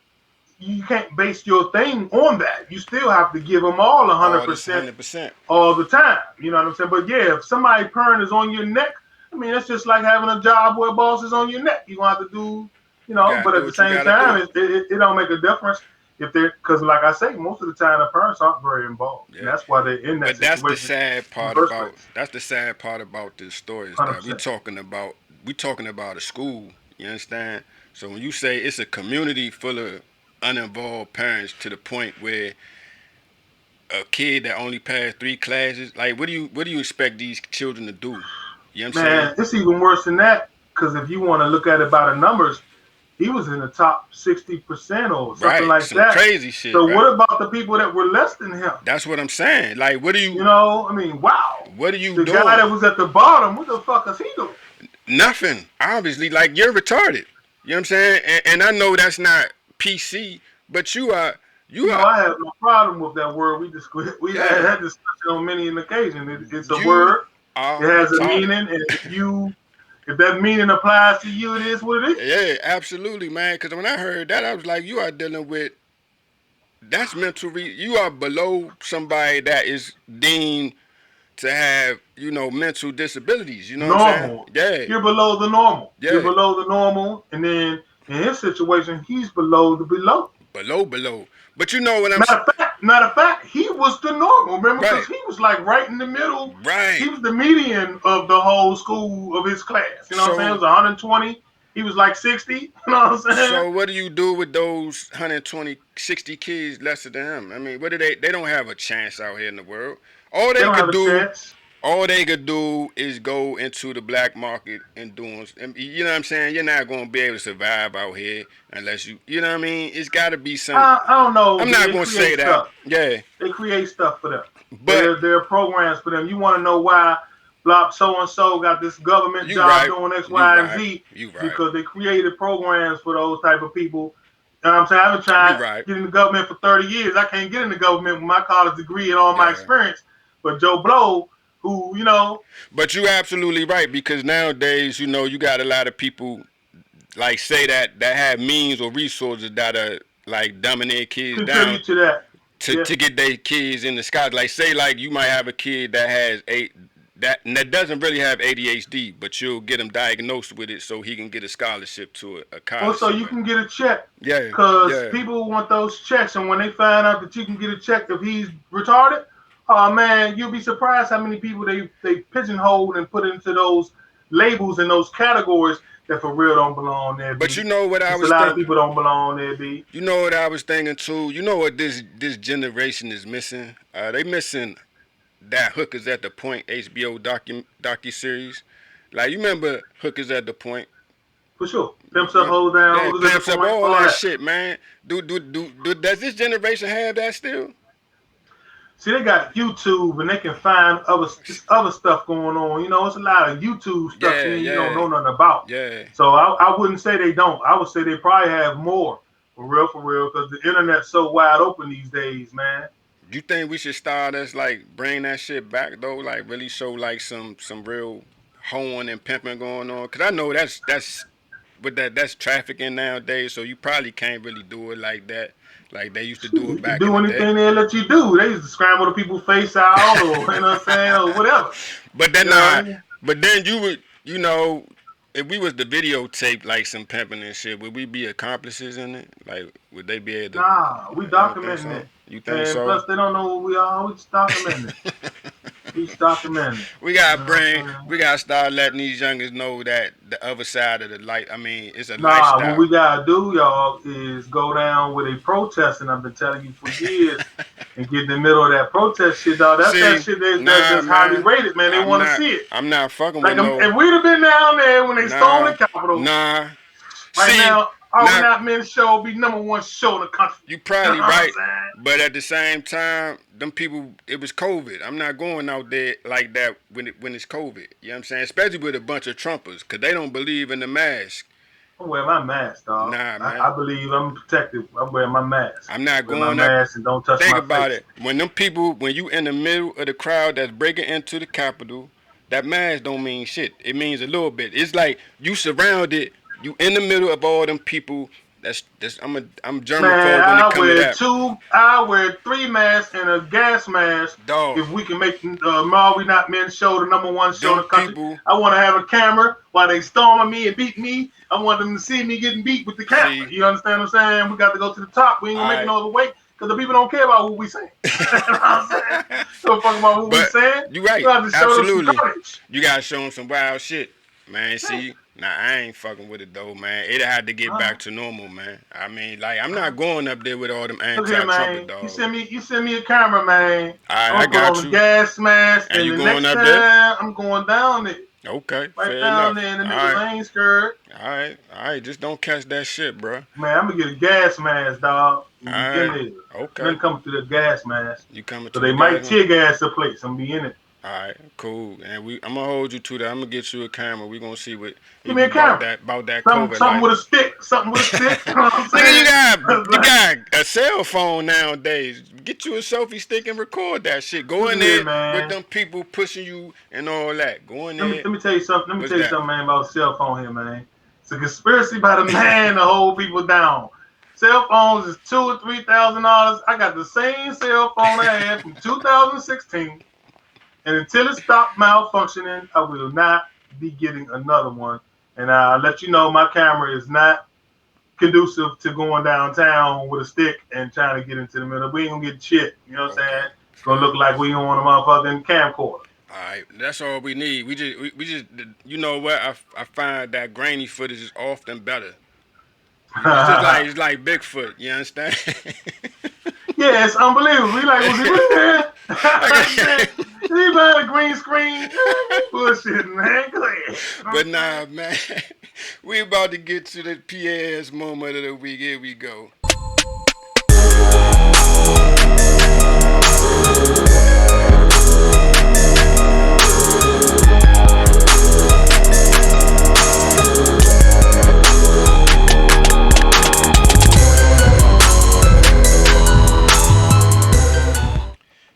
[SPEAKER 2] you can't base your thing on that. You still have to give them all a hundred
[SPEAKER 1] All this
[SPEAKER 2] percent
[SPEAKER 1] 100%.
[SPEAKER 2] all the time. You know what I'm saying? But yeah, if somebody parent is on your neck, I mean, it's just like having a job where a boss is on your neck. You're gonna have to do,
[SPEAKER 1] You gotta
[SPEAKER 2] but
[SPEAKER 1] do
[SPEAKER 2] at the
[SPEAKER 1] what you
[SPEAKER 2] same
[SPEAKER 1] gotta do.
[SPEAKER 2] time, it don't make a difference if they're because, like I say, most of the time the parents aren't very involved, and
[SPEAKER 1] Yeah.
[SPEAKER 2] that's why they're in that
[SPEAKER 1] But that's the
[SPEAKER 2] situation
[SPEAKER 1] sad
[SPEAKER 2] in the
[SPEAKER 1] part
[SPEAKER 2] first
[SPEAKER 1] about
[SPEAKER 2] place.
[SPEAKER 1] this story is that
[SPEAKER 2] 100%.
[SPEAKER 1] we talking about a school. You understand? So when you say it's a community full of uninvolved parents to the point where a kid that only passed 3 classes, like what do you expect these children to do? You know what I'm saying?
[SPEAKER 2] Man, it's even worse than that because if you want to look at it by the numbers, he was in the top 60% or something
[SPEAKER 1] Right.
[SPEAKER 2] like
[SPEAKER 1] Some
[SPEAKER 2] that.
[SPEAKER 1] crazy shit,
[SPEAKER 2] So
[SPEAKER 1] right?
[SPEAKER 2] what about the people that were less than him?
[SPEAKER 1] That's what I'm saying. Like
[SPEAKER 2] I mean, wow.
[SPEAKER 1] what are you
[SPEAKER 2] The guy
[SPEAKER 1] doing?
[SPEAKER 2] that was at the bottom, what the fuck is he doing?
[SPEAKER 1] Nothing. Obviously, like you're retarded. You know what I'm saying? And I know that's not PC, but you are
[SPEAKER 2] I have no problem with that word. We had
[SPEAKER 1] yeah,
[SPEAKER 2] that discussion on many an occasion. It's a
[SPEAKER 1] you
[SPEAKER 2] word.
[SPEAKER 1] are
[SPEAKER 2] It has a
[SPEAKER 1] retarded.
[SPEAKER 2] meaning, and if that meaning applies to you, it is what it is.
[SPEAKER 1] Yeah, absolutely, man. Because when I heard that, I was like, you are dealing with that's you are below somebody that is deemed to have mental disabilities. You know what I'm saying?
[SPEAKER 2] Normal.
[SPEAKER 1] Yeah,
[SPEAKER 2] You're below the normal. You're
[SPEAKER 1] yeah,
[SPEAKER 2] below the normal, and then in his situation, he's below the below.
[SPEAKER 1] below. But you know what I'm
[SPEAKER 2] Matter of fact, he was the normal. Remember,
[SPEAKER 1] right,
[SPEAKER 2] because he was like right in the middle. He
[SPEAKER 1] right.
[SPEAKER 2] was the median of the whole school of his class. You know what I'm saying? It
[SPEAKER 1] So
[SPEAKER 2] was 120. He was like 60. You know what I'm saying?
[SPEAKER 1] So what do you do with those 120, 60 kids lesser than him? I mean, what do they don't have a chance out here in the world. All
[SPEAKER 2] They
[SPEAKER 1] they
[SPEAKER 2] don't have
[SPEAKER 1] could
[SPEAKER 2] a
[SPEAKER 1] do
[SPEAKER 2] chance.
[SPEAKER 1] all they could do is go into the black market and doing, you know what I'm saying? You're not going to be able to survive out here unless you know what I mean? It's got to be some
[SPEAKER 2] I don't know,
[SPEAKER 1] I'm
[SPEAKER 2] B.
[SPEAKER 1] not
[SPEAKER 2] They
[SPEAKER 1] going to
[SPEAKER 2] create
[SPEAKER 1] say that.
[SPEAKER 2] stuff.
[SPEAKER 1] Yeah.
[SPEAKER 2] They create stuff for them.
[SPEAKER 1] But
[SPEAKER 2] There are programs for them. You want to know why blah so and so got this government
[SPEAKER 1] you
[SPEAKER 2] job
[SPEAKER 1] right.
[SPEAKER 2] doing X,
[SPEAKER 1] You
[SPEAKER 2] Y, and
[SPEAKER 1] right.
[SPEAKER 2] Z
[SPEAKER 1] You right.
[SPEAKER 2] because they created programs for those type of people. You know what I'm saying? I've been
[SPEAKER 1] You
[SPEAKER 2] trying to
[SPEAKER 1] right.
[SPEAKER 2] get in the government for 30 years. I can't get in the government with my college degree and all my
[SPEAKER 1] Yeah.
[SPEAKER 2] experience. But Joe Blow, who,
[SPEAKER 1] But you absolutely right because nowadays, you got a lot of people like say that have means or resources that are like dumbing their kids down
[SPEAKER 2] contribute to that.
[SPEAKER 1] to,
[SPEAKER 2] Yeah.
[SPEAKER 1] to get their kids in the sky. Like say like you might have a kid that has that doesn't really have ADHD, but you'll get him diagnosed with it so he can get a scholarship to a
[SPEAKER 2] Well,
[SPEAKER 1] college
[SPEAKER 2] so you
[SPEAKER 1] somewhere.
[SPEAKER 2] can get a check
[SPEAKER 1] Yeah,
[SPEAKER 2] because
[SPEAKER 1] yeah.
[SPEAKER 2] people want those checks, and when they find out that you can get a check if he's retarded, oh man, you'll be surprised how many people they pigeonhole and put into those labels and those categories that for real don't belong there.
[SPEAKER 1] But you
[SPEAKER 2] B.
[SPEAKER 1] know what I
[SPEAKER 2] It's a
[SPEAKER 1] was
[SPEAKER 2] lot of
[SPEAKER 1] thinking.
[SPEAKER 2] people don't belong there. B.
[SPEAKER 1] You know what I was thinking too. You know what this generation is missing? They missing that Hookers at the Point HBO docu series. Like you remember Hookers at the Point?
[SPEAKER 2] For sure. Pimps up,
[SPEAKER 1] Yeah,
[SPEAKER 2] hold down,
[SPEAKER 1] yeah,
[SPEAKER 2] hookers at the
[SPEAKER 1] pimps up
[SPEAKER 2] point,
[SPEAKER 1] all
[SPEAKER 2] all
[SPEAKER 1] that
[SPEAKER 2] that.
[SPEAKER 1] shit, man. Does this generation have that still?
[SPEAKER 2] See, they got YouTube and they can find other stuff going on. It's a lot of YouTube stuff
[SPEAKER 1] Yeah,
[SPEAKER 2] you don't
[SPEAKER 1] yeah,
[SPEAKER 2] know nothing about.
[SPEAKER 1] yeah.
[SPEAKER 2] So I wouldn't say they don't. I would say they probably have more. for real, because the internet's so wide open these days, man.
[SPEAKER 1] You think we should start us like bring that shit back though? Like really show like some real hoeing and pimping going on? Cause I know that's with that's trafficking nowadays. So you probably can't really do it like they used to do
[SPEAKER 2] Shoot,
[SPEAKER 1] it
[SPEAKER 2] you can
[SPEAKER 1] back in
[SPEAKER 2] do
[SPEAKER 1] the day.
[SPEAKER 2] anything they let you do. They used to scramble the people's face out, or you know what I'm saying, or whatever.
[SPEAKER 1] But
[SPEAKER 2] You
[SPEAKER 1] then
[SPEAKER 2] know what I mean?
[SPEAKER 1] but then you would if we was to videotape like some pimping and shit, would we be accomplices in it? Like would they be able to?
[SPEAKER 2] Nah, we
[SPEAKER 1] You don't think
[SPEAKER 2] documenting
[SPEAKER 1] so?
[SPEAKER 2] it,
[SPEAKER 1] You think
[SPEAKER 2] and
[SPEAKER 1] so?
[SPEAKER 2] plus they don't know who we are. We just documenting it. We just documenting it.
[SPEAKER 1] We
[SPEAKER 2] You
[SPEAKER 1] gotta
[SPEAKER 2] know what
[SPEAKER 1] bring,
[SPEAKER 2] I'm saying?
[SPEAKER 1] we gotta start letting these youngers know that the other side of the light. I mean, it's a
[SPEAKER 2] Nah, what
[SPEAKER 1] lifestyle.
[SPEAKER 2] we gotta do, y'all, is go down with a protest, and I've been telling you for years, and get in the middle of that protest shit, dog. That's that
[SPEAKER 1] See,
[SPEAKER 2] shit
[SPEAKER 1] nah,
[SPEAKER 2] that's highly
[SPEAKER 1] man,
[SPEAKER 2] rated, man. They
[SPEAKER 1] I'm
[SPEAKER 2] want to
[SPEAKER 1] not,
[SPEAKER 2] see it.
[SPEAKER 1] I'm not fucking with
[SPEAKER 2] Like,
[SPEAKER 1] no,
[SPEAKER 2] if we'd have been down there when they stormed
[SPEAKER 1] nah,
[SPEAKER 2] the Capitol,
[SPEAKER 1] nah.
[SPEAKER 2] right
[SPEAKER 1] See,
[SPEAKER 2] now, Are We
[SPEAKER 1] not
[SPEAKER 2] Not Men show would be #1 show in the country.
[SPEAKER 1] you
[SPEAKER 2] You know
[SPEAKER 1] probably
[SPEAKER 2] what I'm
[SPEAKER 1] right,
[SPEAKER 2] saying?
[SPEAKER 1] but at the same time, them people, it was COVID. I'm not going out there like that when it's COVID. You know what I'm saying? Especially with a bunch of Trumpers, cause they don't believe in the mask.
[SPEAKER 2] I wear my mask, dog.
[SPEAKER 1] Nah,
[SPEAKER 2] I
[SPEAKER 1] man.
[SPEAKER 2] believe I'm protected. I wear my mask.
[SPEAKER 1] I'm not
[SPEAKER 2] Wear my
[SPEAKER 1] going up.
[SPEAKER 2] mask and don't touch
[SPEAKER 1] Think
[SPEAKER 2] my
[SPEAKER 1] about
[SPEAKER 2] face.
[SPEAKER 1] it. When them people, when you in the middle of the crowd that's breaking into the Capitol, that mask don't mean shit. It means a little bit. It's like you surrounded. You in the middle of all them people. I'm
[SPEAKER 2] Man,
[SPEAKER 1] germaphobe when it come to that.
[SPEAKER 2] I wear 3 masks and a gas mask
[SPEAKER 1] Dog,
[SPEAKER 2] if we can make Are We Not Men show the #1 show in
[SPEAKER 1] them
[SPEAKER 2] the country.
[SPEAKER 1] people.
[SPEAKER 2] I want to have a camera while they storming me and beat me. I want them to see me getting beat with the camera.
[SPEAKER 1] See,
[SPEAKER 2] You understand what I'm saying? We got to go to the top. We ain't gonna make
[SPEAKER 1] I.
[SPEAKER 2] no other way because the people don't care about what we saying. You know what I'm saying? Don't fuck about what we
[SPEAKER 1] But
[SPEAKER 2] saying.
[SPEAKER 1] you right,
[SPEAKER 2] We have to show them some
[SPEAKER 1] absolutely.
[SPEAKER 2] courage.
[SPEAKER 1] You gotta show them some wild shit, man.
[SPEAKER 2] Yeah.
[SPEAKER 1] See, nah, I ain't fucking with it though, man. It had to get
[SPEAKER 2] All right.
[SPEAKER 1] back to normal, man. I mean, like, I'm
[SPEAKER 2] All
[SPEAKER 1] not
[SPEAKER 2] right.
[SPEAKER 1] going up there with all them
[SPEAKER 2] Look here,
[SPEAKER 1] anti-Trumper
[SPEAKER 2] man. You
[SPEAKER 1] dog.
[SPEAKER 2] send me a camera, man.
[SPEAKER 1] All right,
[SPEAKER 2] I'm
[SPEAKER 1] I
[SPEAKER 2] gonna put on
[SPEAKER 1] got
[SPEAKER 2] the
[SPEAKER 1] you.
[SPEAKER 2] gas mask,
[SPEAKER 1] And
[SPEAKER 2] and
[SPEAKER 1] you
[SPEAKER 2] the
[SPEAKER 1] going
[SPEAKER 2] next
[SPEAKER 1] up there?
[SPEAKER 2] time I'm going down there,
[SPEAKER 1] Okay,
[SPEAKER 2] right
[SPEAKER 1] fair
[SPEAKER 2] down
[SPEAKER 1] enough.
[SPEAKER 2] there in the
[SPEAKER 1] All
[SPEAKER 2] niggas.
[SPEAKER 1] right,
[SPEAKER 2] I ain't scared.
[SPEAKER 1] all right. Just don't catch that shit, bro.
[SPEAKER 2] Man, I'm gonna get a gas mask, dog,
[SPEAKER 1] All
[SPEAKER 2] and be in
[SPEAKER 1] right,
[SPEAKER 2] there.
[SPEAKER 1] okay.
[SPEAKER 2] Nothing coming through the gas mask,
[SPEAKER 1] You coming
[SPEAKER 2] so
[SPEAKER 1] to the
[SPEAKER 2] they might
[SPEAKER 1] guys?
[SPEAKER 2] tear gas the place. I'm gonna be in it.
[SPEAKER 1] All right, cool. And I'm gonna hold you to that. I'm gonna get you a camera. We gonna see what
[SPEAKER 2] Give
[SPEAKER 1] if
[SPEAKER 2] me
[SPEAKER 1] you
[SPEAKER 2] a camera.
[SPEAKER 1] about that
[SPEAKER 2] Something,
[SPEAKER 1] COVID
[SPEAKER 2] something
[SPEAKER 1] life.
[SPEAKER 2] with a stick. Something with a stick. You know what I'm
[SPEAKER 1] Nigga,
[SPEAKER 2] saying?
[SPEAKER 1] you got a cell phone nowadays. Get you a selfie stick and record that shit. Go
[SPEAKER 2] Look
[SPEAKER 1] in
[SPEAKER 2] at here,
[SPEAKER 1] there with
[SPEAKER 2] man.
[SPEAKER 1] them people pushing you and all that. Go in there.
[SPEAKER 2] Let me tell you something. Let me
[SPEAKER 1] What's
[SPEAKER 2] tell you
[SPEAKER 1] that?
[SPEAKER 2] something, man, about cell phone here, man. It's a conspiracy by the man to hold people down. Cell phones is $2,000 or $3,000. I got the same cell phone I had from 2016, and until it stopped malfunctioning, I will not be getting another one. And I'll let you know my camera is not conducive to going downtown with a stick and trying to get into the middle. We ain't gonna get shit. You know what I'm
[SPEAKER 1] Okay.
[SPEAKER 2] saying? It's gonna
[SPEAKER 1] Fair.
[SPEAKER 2] look like we on a motherfucking camcorder.
[SPEAKER 1] All right, that's all we need. We just you know what? I find that grainy footage is often better. It's like Bigfoot. You understand?
[SPEAKER 2] Yeah, it's unbelievable. We like, was he really there?
[SPEAKER 1] Okay.
[SPEAKER 2] Shit. He behind a green screen. Bullshit, man. Go ahead. You know what
[SPEAKER 1] But
[SPEAKER 2] I'm saying?
[SPEAKER 1] nah, man. We about to get to the PAS moment of the week. Here we go.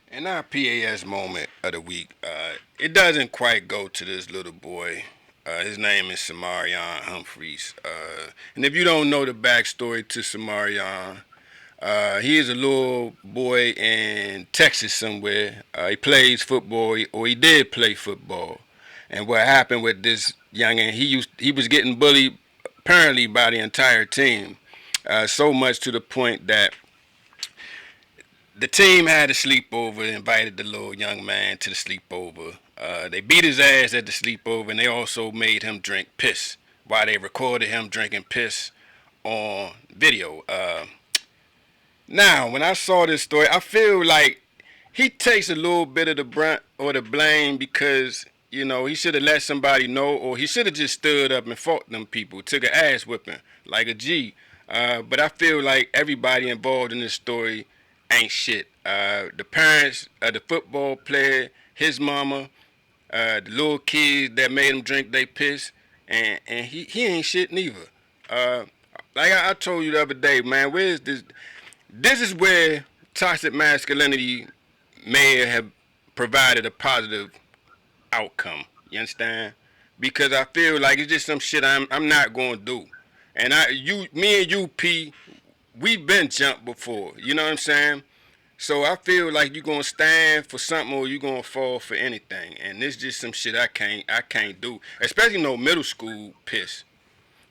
[SPEAKER 1] And our PAS moment of the week, it doesn't quite go to this little boy. His name is Samaria Humphreys. And if you don't know the backstory to Samaria, he is a little boy in Texas somewhere. He plays football, or he did play football. And what happened with this youngin, he was getting bullied apparently by the entire team, so much to the point that the team had a sleepover, invited the little young man to the sleepover. They beat his ass at the sleepover, and they also made him drink piss while they recorded him drinking piss on video. Now, when I saw this story, I feel like he takes a little bit of the brunt or the blame because he should have let somebody know, or he should have just stood up and fought them people, took an ass whipping like a G. But I feel like everybody involved in this story ain't shit. The parents, the football player, his mama, the little kids that made him drink they piss, and he ain't shit neither. like I told you the other day, man. Where is this? This is where toxic masculinity may have provided a positive outcome. You understand? Because I feel like it's just some shit I'm not gonna do. And me and you, P, we've been jumped before. You know what I'm saying? So I feel like you're gonna stand for something or you're gonna fall for anything. And this just some shit I can't do. Especially no middle school piss.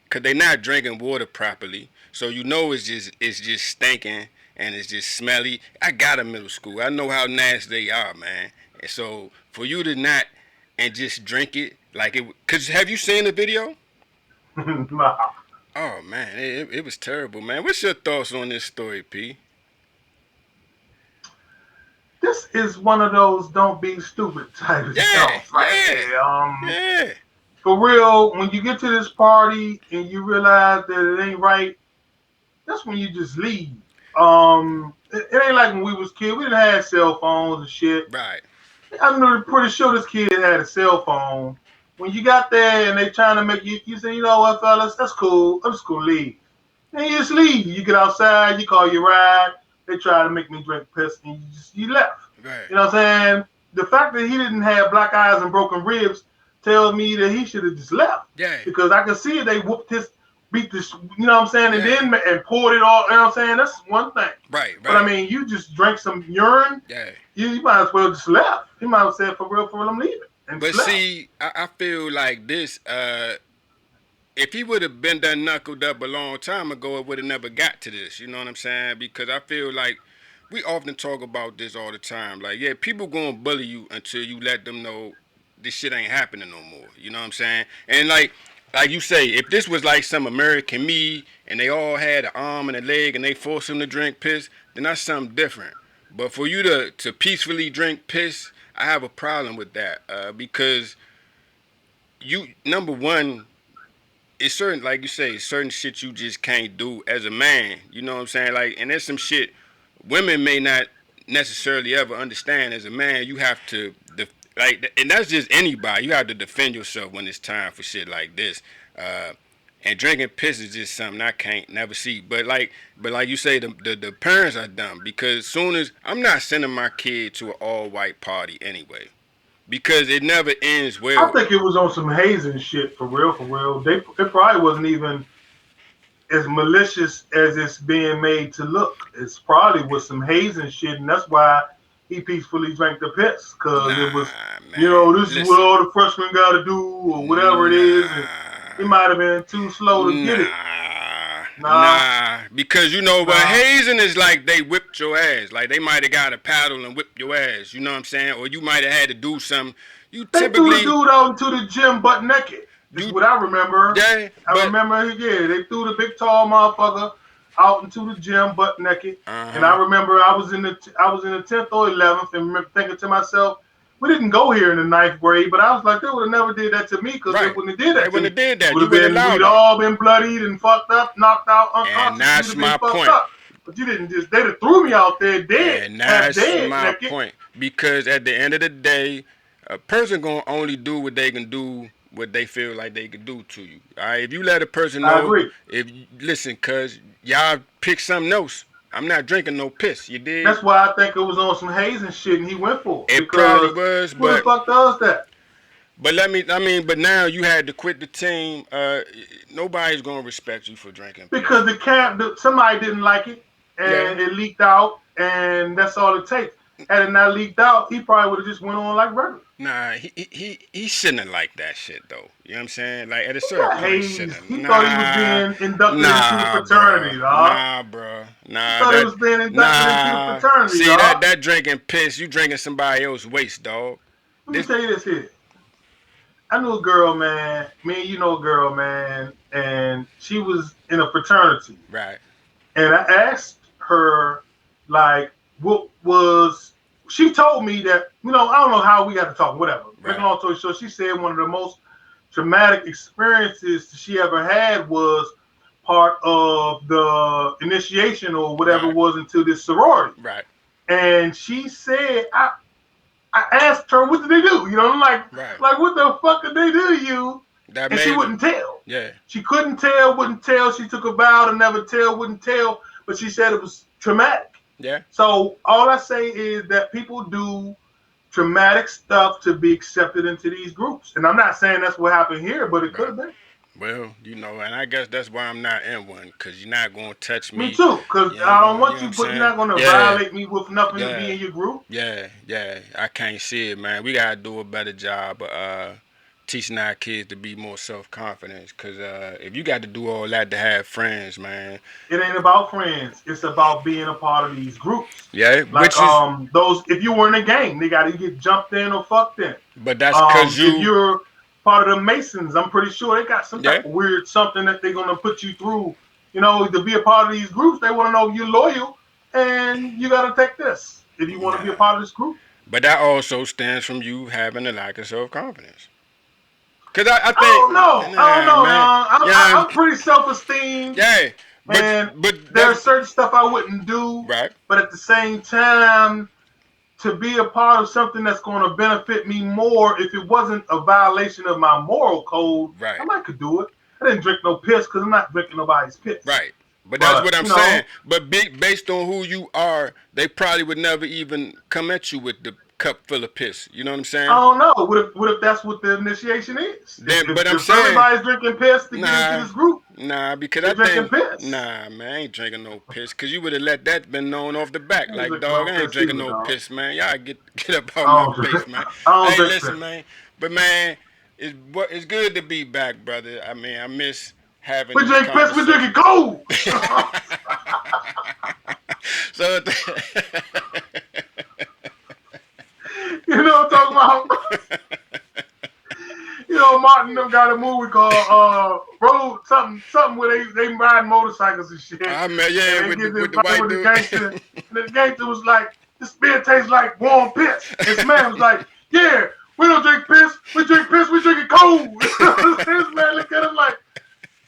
[SPEAKER 1] Cause they not drinking water properly. So you know it's just stinking and it's just smelly. I got a middle school. I know how nasty they are, man. And so for you to not and just drink it like it. Cause have you seen the video?
[SPEAKER 2] Nah.
[SPEAKER 1] Oh man, it was terrible, man. What's your thoughts on this story, P?
[SPEAKER 2] This is one of those don't be stupid type of
[SPEAKER 1] Yeah,
[SPEAKER 2] jumps right
[SPEAKER 1] yeah,
[SPEAKER 2] there.
[SPEAKER 1] yeah.
[SPEAKER 2] For real, when you get to this party and you realize that it ain't right, that's when you just leave. It ain't like when we was kids. We didn't have cell phones and shit.
[SPEAKER 1] Right.
[SPEAKER 2] I'm pretty sure this kid had a cell phone. When you got there and they trying to make you, you say, you know what, fellas, that's cool. I'm just gonna leave. And you just leave. You get outside, you call your ride. They try to make me drink piss, and you left.
[SPEAKER 1] Right.
[SPEAKER 2] You know what I'm saying? The fact that he didn't have black eyes and broken ribs tells me that he should have just left
[SPEAKER 1] Yeah.
[SPEAKER 2] because I can see they whooped his, beat this, you know what I'm saying, and
[SPEAKER 1] Yeah.
[SPEAKER 2] then and poured it all. You know what I'm saying? That's one thing.
[SPEAKER 1] Right.
[SPEAKER 2] But I
[SPEAKER 1] Right.
[SPEAKER 2] mean, you just drank some urine.
[SPEAKER 1] Yeah.
[SPEAKER 2] You might as well just left. You might have said for real, I'm leaving, and just
[SPEAKER 1] But
[SPEAKER 2] left.
[SPEAKER 1] see, I feel like this. If he would have been done knuckled up a long time ago, it would have never got to this. You know what I'm saying? Because I feel like we often talk about this all the time. Like, yeah, people gonna bully you until you let them know this shit ain't happening no more. You know what I'm saying? And like you say, if this was like some American Me and they all had an arm and a leg and they forced him to drink piss, then that's something different. But for you to peacefully drink piss, I have a problem with that because you number one it's certain, like you say, certain shit you just can't do as a man. You know what I'm saying? Like, and there's some shit women may not necessarily ever understand. As a man, you have to, and that's just anybody. You have to defend yourself when it's time for shit like this. Uh, and drinking piss is just something I can't never see. But like you say, the parents are dumb because soon as I'm not sending my kid to an all white party anyway because it never ends
[SPEAKER 2] I
[SPEAKER 1] well.
[SPEAKER 2] think it was on some hazing shit for real, for real. It probably wasn't even as malicious as it's being made to look. It's probably was some hazing shit, and that's why he peacefully drank the piss because it was,
[SPEAKER 1] Nah,
[SPEAKER 2] you
[SPEAKER 1] man.
[SPEAKER 2] know, this is what
[SPEAKER 1] Listen.
[SPEAKER 2] all the freshmen got to do or whatever it is, and he
[SPEAKER 1] Nah.
[SPEAKER 2] might have been too slow to get it.
[SPEAKER 1] Nah.
[SPEAKER 2] Nah,
[SPEAKER 1] Nah. Because you know what?
[SPEAKER 2] nah.
[SPEAKER 1] Hazing is like they whipped your ass. Like they might have got a paddle and whipped your ass. You know what I'm saying? Or you might have had to do something. You
[SPEAKER 2] They threw the
[SPEAKER 1] typically,
[SPEAKER 2] dude out into the gym butt naked. This is
[SPEAKER 1] you,
[SPEAKER 2] what I remember.
[SPEAKER 1] yeah,
[SPEAKER 2] I
[SPEAKER 1] but,
[SPEAKER 2] remember, yeah, they threw the big tall motherfucker out into the gym butt naked. And I
[SPEAKER 1] uh-huh.
[SPEAKER 2] remember I was in the 10th or 11th, and remember thinking to myself, we didn't go here in the ninth grade, but I was like, they would have never did that to me because they
[SPEAKER 1] Right.
[SPEAKER 2] wouldn't have did
[SPEAKER 1] They
[SPEAKER 2] that to
[SPEAKER 1] wouldn't
[SPEAKER 2] me.
[SPEAKER 1] have did
[SPEAKER 2] It
[SPEAKER 1] that.
[SPEAKER 2] would
[SPEAKER 1] You
[SPEAKER 2] have
[SPEAKER 1] wouldn't
[SPEAKER 2] been
[SPEAKER 1] allow
[SPEAKER 2] we'd
[SPEAKER 1] that.
[SPEAKER 2] all been bloodied and fucked up, knocked out,
[SPEAKER 1] And
[SPEAKER 2] unconscious. We'd
[SPEAKER 1] that's
[SPEAKER 2] have been
[SPEAKER 1] my
[SPEAKER 2] fucked
[SPEAKER 1] point.
[SPEAKER 2] up. But you didn't just they just threw me out there dead,
[SPEAKER 1] And
[SPEAKER 2] half
[SPEAKER 1] that's
[SPEAKER 2] dead,
[SPEAKER 1] my
[SPEAKER 2] naked.
[SPEAKER 1] point. Because at the end of the day, a person gonna only do what they can do, what they feel like they can do to you. All right. If you let a person
[SPEAKER 2] I
[SPEAKER 1] know,
[SPEAKER 2] agree.
[SPEAKER 1] if you, listen, cause y'all pick something else. I'm not drinking no piss. You dig?
[SPEAKER 2] That's why I think it was on some hazing shit and he went for it
[SPEAKER 1] It probably
[SPEAKER 2] because
[SPEAKER 1] was,
[SPEAKER 2] who the fuck does that?
[SPEAKER 1] but let me. I mean, but now you had to quit the team. Nobody's gonna respect you for drinking piss.
[SPEAKER 2] Because somebody didn't like it
[SPEAKER 1] Yeah.
[SPEAKER 2] and it leaked out and that's all it takes. Had it not leaked out, he probably would have just went on like regular.
[SPEAKER 1] Nah, he shouldn't have liked that shit though. You know what I'm saying? Like at a
[SPEAKER 2] He
[SPEAKER 1] certain
[SPEAKER 2] got
[SPEAKER 1] point, he shouldn't
[SPEAKER 2] hazed.
[SPEAKER 1] have.
[SPEAKER 2] He thought he was
[SPEAKER 1] Nah,
[SPEAKER 2] being inducted into the
[SPEAKER 1] nah, bro,
[SPEAKER 2] fraternity, dog.
[SPEAKER 1] nah, bro,
[SPEAKER 2] He
[SPEAKER 1] nah.
[SPEAKER 2] thought he was being inducted into the
[SPEAKER 1] Nah.
[SPEAKER 2] fraternity,
[SPEAKER 1] See that
[SPEAKER 2] dog.
[SPEAKER 1] that drinking piss, you drinking somebody else's waste, dog.
[SPEAKER 2] Let me
[SPEAKER 1] This
[SPEAKER 2] tell you this here. I knew a girl, man. Me and you know a girl, man, and she was in a fraternity.
[SPEAKER 1] right,
[SPEAKER 2] And I asked her, like, what was. She told me that, I don't know how we got to talk, whatever. Make a
[SPEAKER 1] right,
[SPEAKER 2] long story short, she said one of the most traumatic experiences she ever had was part of the initiation or whatever it
[SPEAKER 1] right,
[SPEAKER 2] was into this sorority.
[SPEAKER 1] right,
[SPEAKER 2] And she said, I asked her, what did they do? I'm like,
[SPEAKER 1] right,
[SPEAKER 2] what the fuck did they do to you
[SPEAKER 1] That
[SPEAKER 2] and she
[SPEAKER 1] maybe.
[SPEAKER 2] wouldn't tell.
[SPEAKER 1] Yeah.
[SPEAKER 2] She couldn't tell, wouldn't tell. She took a vow to never tell, wouldn't tell, but she said it was traumatic.
[SPEAKER 1] Yeah.
[SPEAKER 2] So all I say is that people do traumatic stuff to be accepted into these groups. And I'm not saying that's what happened here, but it could
[SPEAKER 1] Right.
[SPEAKER 2] have been.
[SPEAKER 1] Well, and I guess that's why I'm not in one, cause you're not gonna touch
[SPEAKER 2] Me
[SPEAKER 1] me.
[SPEAKER 2] too, because
[SPEAKER 1] You ain't
[SPEAKER 2] I don't
[SPEAKER 1] gonna, you
[SPEAKER 2] want
[SPEAKER 1] know what
[SPEAKER 2] you,
[SPEAKER 1] I'm
[SPEAKER 2] but you're
[SPEAKER 1] saying?
[SPEAKER 2] not going to
[SPEAKER 1] Yeah,
[SPEAKER 2] violate me with nothing to be
[SPEAKER 1] yeah,
[SPEAKER 2] in your group.
[SPEAKER 1] yeah. I can't see it, man. We gotta do a better job of teaching our kids to be more self confident. Cause if you got to do all that to have friends, man.
[SPEAKER 2] It ain't about friends. It's about being a part of these groups.
[SPEAKER 1] Yeah,
[SPEAKER 2] Like
[SPEAKER 1] which is,
[SPEAKER 2] those, if you were in a gang, they got to get jumped in or fucked in.
[SPEAKER 1] but that's cause
[SPEAKER 2] If
[SPEAKER 1] you,
[SPEAKER 2] you're part of the Masons, I'm pretty sure they got some
[SPEAKER 1] yeah,
[SPEAKER 2] type of weird something that they're gonna put you through. You know, to be a part of these groups, they want to know if you're loyal, and you got to take this if you want to be a
[SPEAKER 1] nah.
[SPEAKER 2] part of this group.
[SPEAKER 1] But that also stems from you having a lack of self confidence. Cause I
[SPEAKER 2] I
[SPEAKER 1] think,
[SPEAKER 2] don't know. I don't
[SPEAKER 1] nah,
[SPEAKER 2] know,
[SPEAKER 1] man,
[SPEAKER 2] man.
[SPEAKER 1] yeah,
[SPEAKER 2] I'm pretty self-esteemed,
[SPEAKER 1] yeah,
[SPEAKER 2] and
[SPEAKER 1] but
[SPEAKER 2] there's
[SPEAKER 1] that's
[SPEAKER 2] certain stuff I wouldn't do,
[SPEAKER 1] right,
[SPEAKER 2] but at the same time, to be a part of something that's going to benefit me more, if it wasn't a violation of my moral code, I
[SPEAKER 1] right.
[SPEAKER 2] might could do it. I didn't drink no piss because I'm not drinking nobody's piss.
[SPEAKER 1] Right. But that's
[SPEAKER 2] But
[SPEAKER 1] what I'm saying. But based on who you are, they probably would never even come at you with the cup full of piss. You know what I'm
[SPEAKER 2] I
[SPEAKER 1] saying?
[SPEAKER 2] don't know. What if that's what the initiation is? If,
[SPEAKER 1] Then,
[SPEAKER 2] if,
[SPEAKER 1] but I'm
[SPEAKER 2] if
[SPEAKER 1] saying,
[SPEAKER 2] everybody's drinking piss to get into
[SPEAKER 1] nah,
[SPEAKER 2] this group,
[SPEAKER 1] because I
[SPEAKER 2] they're drinking
[SPEAKER 1] think,
[SPEAKER 2] piss.
[SPEAKER 1] nah, man, I ain't drinking no piss. Cause you would have let that been known off the back.
[SPEAKER 2] I ain't
[SPEAKER 1] Like,
[SPEAKER 2] drinking
[SPEAKER 1] dog,
[SPEAKER 2] no
[SPEAKER 1] I ain't
[SPEAKER 2] piss
[SPEAKER 1] drinking
[SPEAKER 2] either,
[SPEAKER 1] no
[SPEAKER 2] dog.
[SPEAKER 1] piss, man. Y'all get up out my
[SPEAKER 2] I don't
[SPEAKER 1] face,
[SPEAKER 2] drink.
[SPEAKER 1] man.
[SPEAKER 2] I don't
[SPEAKER 1] Hey,
[SPEAKER 2] drink
[SPEAKER 1] listen,
[SPEAKER 2] piss.
[SPEAKER 1] man. But man, it's good to be back, brother. I mean, I miss having
[SPEAKER 2] We
[SPEAKER 1] these
[SPEAKER 2] drink piss. We drinking
[SPEAKER 1] conversations.
[SPEAKER 2] cold.
[SPEAKER 1] So
[SPEAKER 2] You know what I'm talking about? Martin them got a movie called Road something where they ride motorcycles and shit,
[SPEAKER 1] I met,
[SPEAKER 2] and
[SPEAKER 1] yeah,
[SPEAKER 2] they
[SPEAKER 1] with
[SPEAKER 2] get
[SPEAKER 1] with
[SPEAKER 2] in
[SPEAKER 1] the
[SPEAKER 2] fight
[SPEAKER 1] white
[SPEAKER 2] with the
[SPEAKER 1] dude.
[SPEAKER 2] gangster, and the gangster was like, "This beer tastes like warm piss." His man was like, "Yeah, we don't drink piss. We drink piss. We drink it cold." His man look at him like,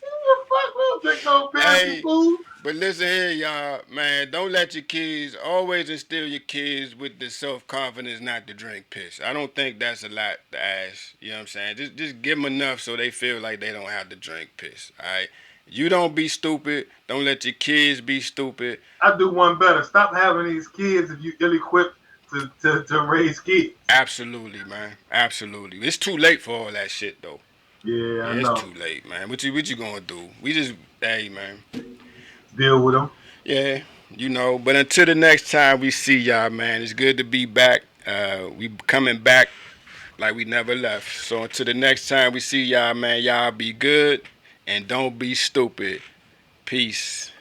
[SPEAKER 2] "What the fuck? We don't drink no piss, you
[SPEAKER 1] Hey,
[SPEAKER 2] fool."
[SPEAKER 1] but listen here, y'all, man. Don't let your kids always instill your kids with the self confidence not to drink piss. I don't think that's a lot to ask. You know what I'm saying? Just give them enough so they feel like they don't have to drink piss. All right. You don't be stupid. Don't let your kids be stupid.
[SPEAKER 2] I do one better. Stop having these kids if you ill equipped to raise kids.
[SPEAKER 1] Absolutely, man. Absolutely. It's too late for all that shit, though.
[SPEAKER 2] Yeah,
[SPEAKER 1] Yeah,
[SPEAKER 2] I
[SPEAKER 1] it's
[SPEAKER 2] know.
[SPEAKER 1] too late, man. What you gonna do? We just, hey, man.
[SPEAKER 2] Deal with them.
[SPEAKER 1] Yeah, but until the next time we see y'all, man, it's good to be back. We coming back like we never left. So until the next time we see y'all, man, y'all be good and don't be stupid. Peace.